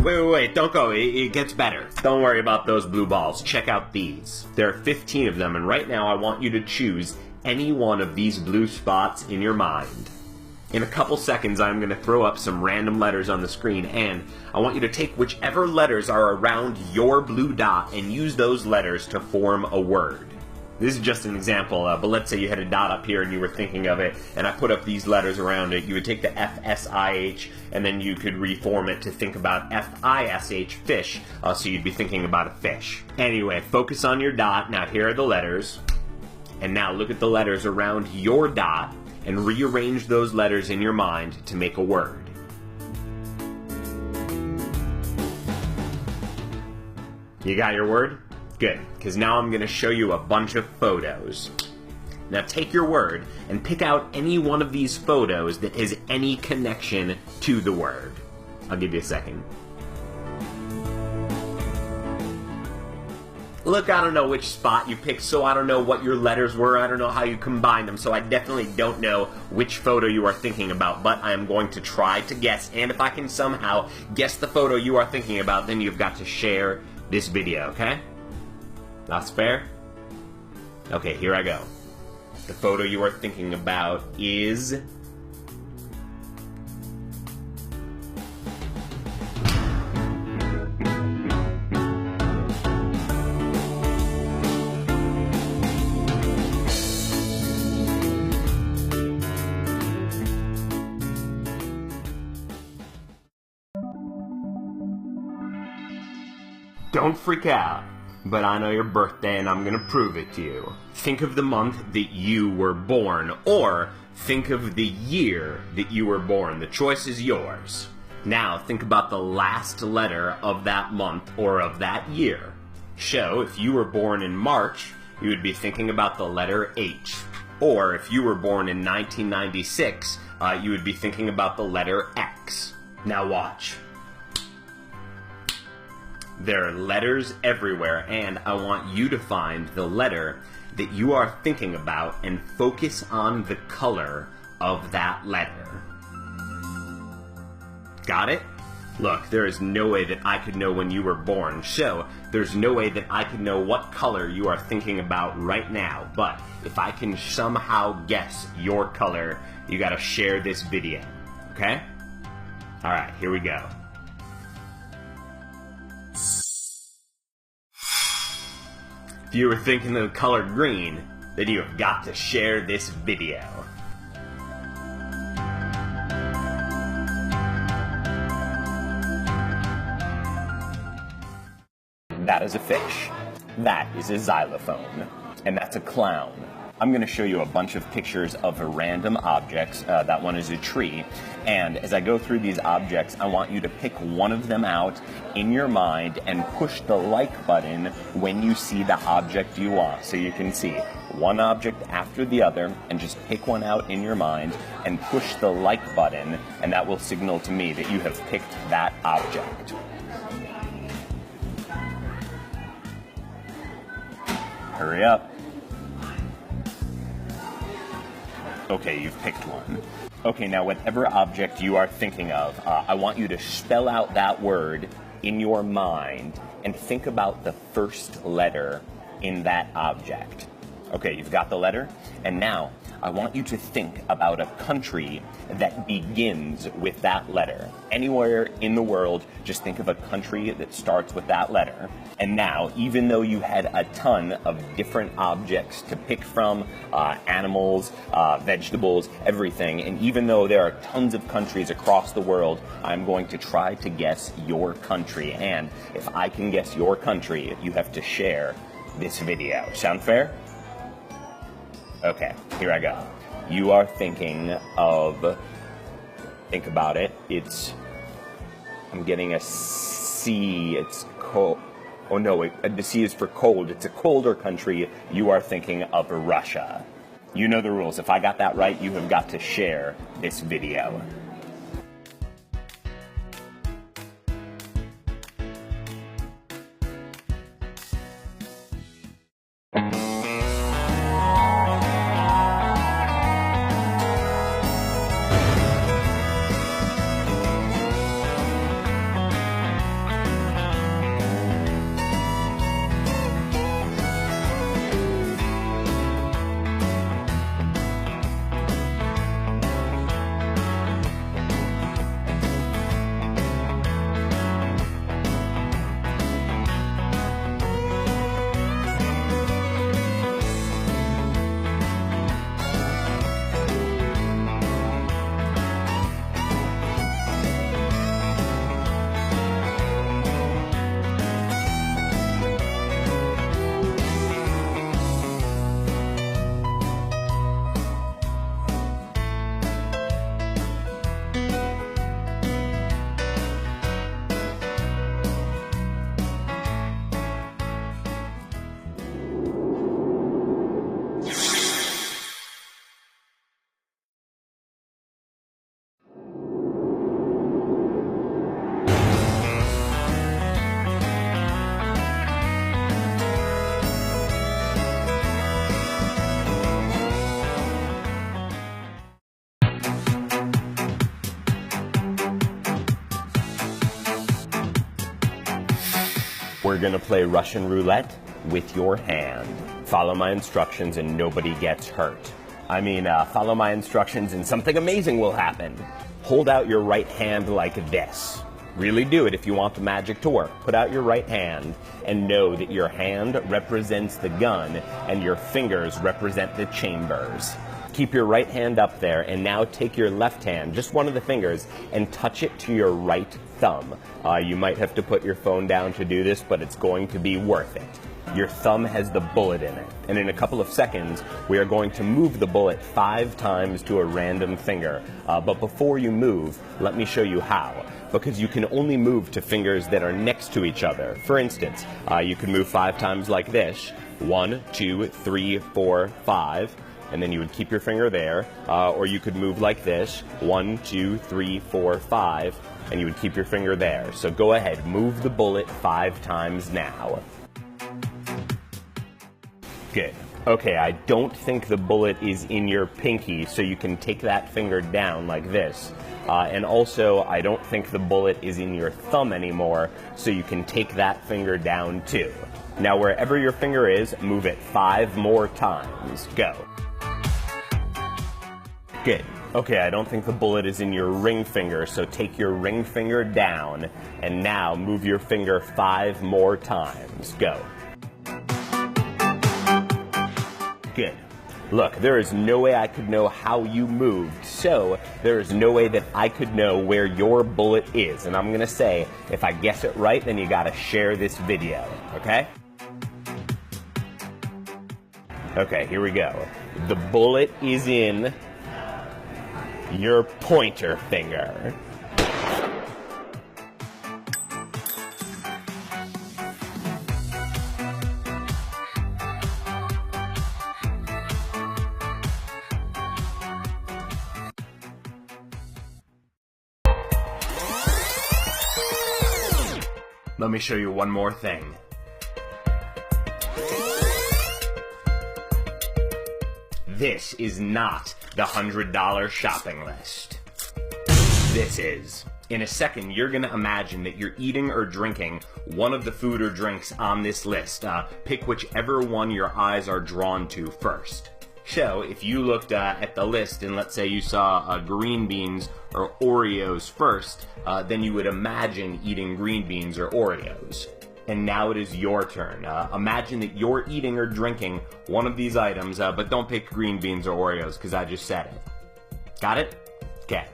Wait, don't go. It gets better. Don't worry about those blue balls. Check out these. There are 15 of them, and right now I want you to choose any one of these blue spots in your mind. In a couple seconds, I'm going to throw up some random letters on the screen, and I want you to take whichever letters are around your blue dot and use those letters to form a word. This is just an example, but let's say you had a dot up here and you were thinking of it, and I put up these letters around it. You would take the F-S-I-H, and then you could reform it to think about F-I-S-H, fish, so you'd be thinking about a fish. Anyway, focus on your dot. Now here are the letters, and now look at the letters around your dot, and rearrange those letters in your mind to make a word. You got your word? Good, because now I'm going to show you a bunch of photos. Now take your word and pick out any one of these photos that has any connection to the word. I'll give you a second. Look, I don't know which spot you picked, so I don't know what your letters were. I don't know how you combined them, so I definitely don't know which photo you are thinking about, but I am going to try to guess, and if I can somehow guess the photo you are thinking about, then you've got to share this video, okay? That's fair? Okay, here I go. The photo you are thinking about is... Don't freak out, but I know your birthday and I'm gonna prove it to you. Think of the month that you were born, or think of the year that you were born. The choice is yours. Now think about the last letter of that month or of that year. So if you were born in March, you would be thinking about the letter H. Or if you were born in 1996, you would be thinking about the letter X. Now watch. There are letters everywhere, and I want you to find the letter that you are thinking about and focus on the color of that letter. Got it? Look, there is no way that I could know when you were born, so there's no way that I could know what color you are thinking about right now, but if I can somehow guess your color, you gotta share this video, okay? Alright, here we go. If you were thinking of the color green, then you have got to share this video. That is a fish. That is a xylophone. And that's a clown. I'm going to show you a bunch of pictures of random objects. That one is a tree. And as I go through these objects, I want you to pick one of them out in your mind and push the like button when you see the object you want. So you can see one object after the other and just pick one out in your mind and push the like button, and that will signal to me that you have picked that object. Hurry up. Okay, you've picked one. Okay, now whatever object you are thinking of, I want you to spell out that word in your mind and think about the first letter in that object. Okay, you've got the letter, and now I want you to think about a country that begins with that letter. Anywhere in the world, just think of a country that starts with that letter. And now, even though you had a ton of different objects to pick from, animals, vegetables, everything, and even though there are tons of countries across the world, I'm going to try to guess your country. And if I can guess your country, you have to share this video. Sound fair? Okay, here I go. You are thinking of, think about it, I'm getting a C, it's cold. Oh no, the C is for cold. It's a colder country. You are thinking of Russia. You know the rules. If I got that right, you have got to share this video. We're gonna play Russian roulette with your hand. Follow my instructions and nobody gets hurt. I mean, follow my instructions and something amazing will happen. Hold out your right hand like this. Really do it if you want the magic to work. Put out your right hand and know that your hand represents the gun and your fingers represent the chambers. Keep your right hand up there and now take your left hand, just one of the fingers, and touch it to your right thumb. You might have to put your phone down to do this, but it's going to be worth it. Your thumb has the bullet in it, and in a couple of seconds, we are going to move the bullet 5 times to a random finger. But before you move, let me show you how. Because you can only move to fingers that are next to each other. For instance, you can move 5 times like this. 1, 2, 3, 4, 5. And then you would keep your finger there. Or you could move like this. 1, 2, 3, 4, 5. And you would keep your finger there. So go ahead, move the bullet 5 times now. Good. Okay, I don't think the bullet is in your pinky, so you can take that finger down like this. And also, I don't think the bullet is in your thumb anymore, so you can take that finger down too. Now, wherever your finger is, move it 5 more times. Go. Good. Okay, I don't think the bullet is in your ring finger, so take your ring finger down, and now move your finger 5 more times. Go. Good. Look, there is no way I could know how you moved, so there is no way that I could know where your bullet is. And I'm gonna say, if I guess it right, then you gotta share this video, okay? Okay, here we go. The bullet is in your pointer finger. Let me show you one more thing. This is not the $100 shopping list. This is. In a second, you're gonna imagine that you're eating or drinking one of the food or drinks on this list. Pick whichever one your eyes are drawn to first. So, if you looked at the list and let's say you saw green beans or Oreos first, then you would imagine eating green beans or Oreos. And now it is your turn. Imagine that you're eating or drinking one of these items, but don't pick green beans or Oreos because I just said it. Got it? Okay.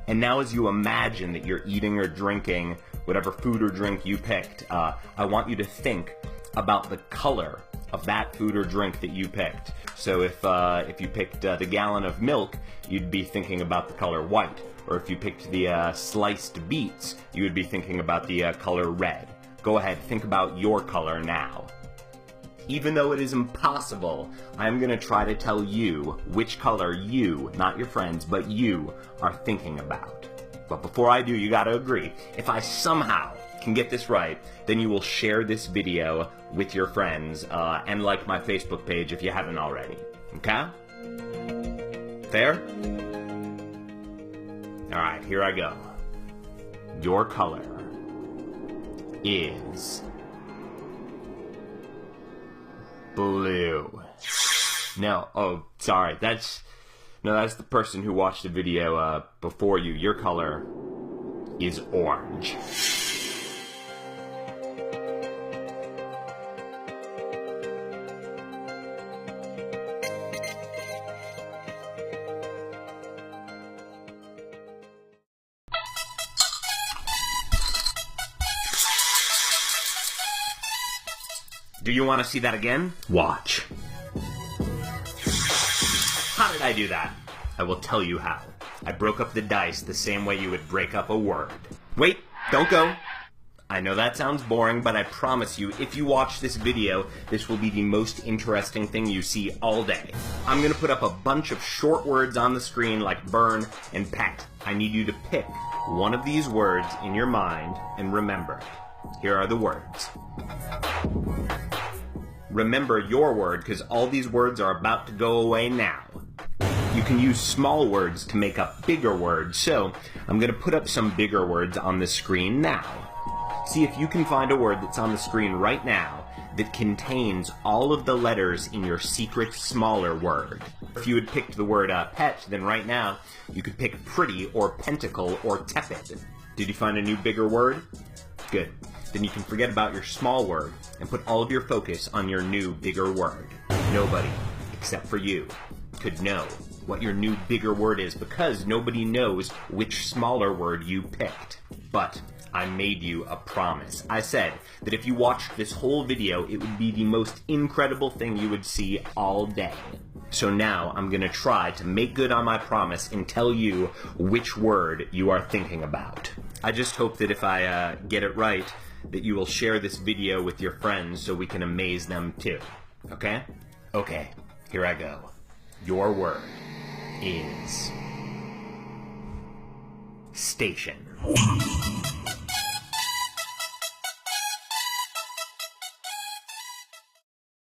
And now as you imagine that you're eating or drinking whatever food or drink you picked, I want you to think about the color of that food or drink that you picked. So if you picked the gallon of milk, you'd be thinking about the color white. Or if you picked the sliced beets, you would be thinking about the color red. Go ahead, think about your color now. Even though it is impossible, I'm going to try to tell you which color you, not your friends, but you, are thinking about. But before I do, you got to agree. If I somehow can get this right, then you will share this video with your friends and like my Facebook page if you haven't already. Okay? Fair? Alright, here I go. Your color is blue. No, oh, sorry. That's the person who watched the video before you. Your color is orange. Do you want to see that again? Watch. How did I do that? I will tell you how. I broke up the dice the same way you would break up a word. Wait, don't go. I know that sounds boring, but I promise you, if you watch this video, this will be the most interesting thing you see all day. I'm gonna put up a bunch of short words on the screen like burn and pet. I need you to pick one of these words in your mind and remember. Here are the words. Remember your word, because all these words are about to go away now. You can use small words to make up bigger words, so I'm going to put up some bigger words on the screen now. See if you can find a word that's on the screen right now that contains all of the letters in your secret smaller word. If you had picked the word pet, then right now you could pick pretty or pentacle or tepid. Did you find a new bigger word? Good. Then you can forget about your small word and put all of your focus on your new bigger word. Nobody, except for you, could know what your new bigger word is because nobody knows which smaller word you picked. But I made you a promise. I said that if you watched this whole video, it would be the most incredible thing you would see all day. So now I'm gonna try to make good on my promise and tell you which word you are thinking about. I just hope that if I get it right, that you will share this video with your friends so we can amaze them too. Okay? Okay, here I go. Your word is station.